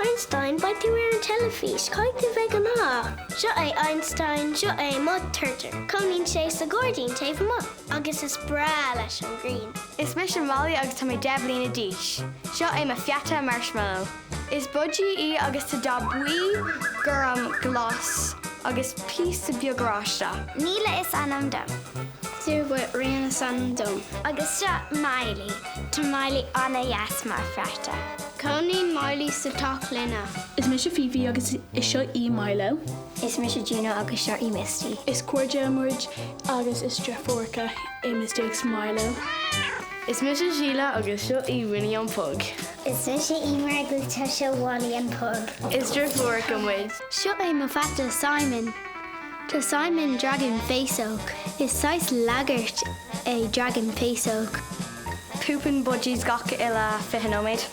Einstein by tú ar an telefís, caiig tú bheith an á. Seo é Einstein, seo é mod RTÉjr. Conín sé sa Gordín taobh mo, agus is bra leis an green. Is mis an Molly agus tá mé deblin a díis. Seo é ma fiata marshmallow. Is budgie agus tá da bui, gurum gloss, agus piece of biogarasta. Níla is anam dom. Tú bud rian san dom. Agus seo Miley. Tá Miley anna yes mar fiata. Conín Miley sa tachlina. Is mis Fifi agus is seo Milo. Is mis Gina agus seo Misty. Is Cordia Murge agus is Dreforca mistakes Milo. Is mis Sheila agus seo Winnie an pug. Is mis Emer agus tá seo Wally an pug. Is Dreforca muid. Seo é ma fata Simon. Tá Simon dragon face oak. Is sais lagart a dragon face oak. Poopin budgies gacha ila fihanomid.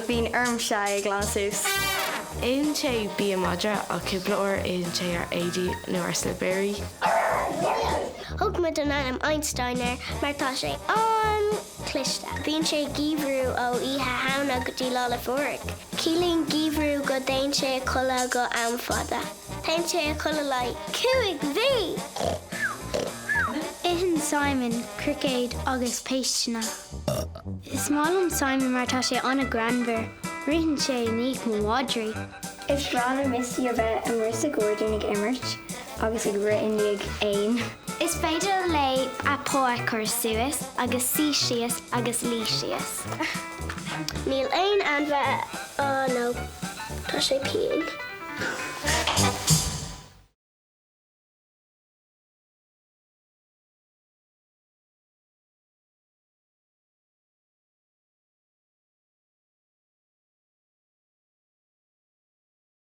Bhín armsha glasús. In sé bí madra a ciblair in sé ar édí nuair Berry. Thug me don anam Einsteiner mar tá sé an clista. Bhíonn sé gíomhrú ó ihe hána go dtí lála fóric. Cílíonn gíomhrú go daon sé a colla go anfada. Táim sé a colla le cuaig bhí. Ihan Simon, Cricket agus Pastena. Is málam Simon mar tá sé anna granver. Rihan sé níos mo wadri. Is brána Misty a bheith an risa Gordon ag imirt, agus ag ritin ag ain. Is féidir le a póir suas, agus síisias agus líisias. Níl aon anbheith nó tá sé cín.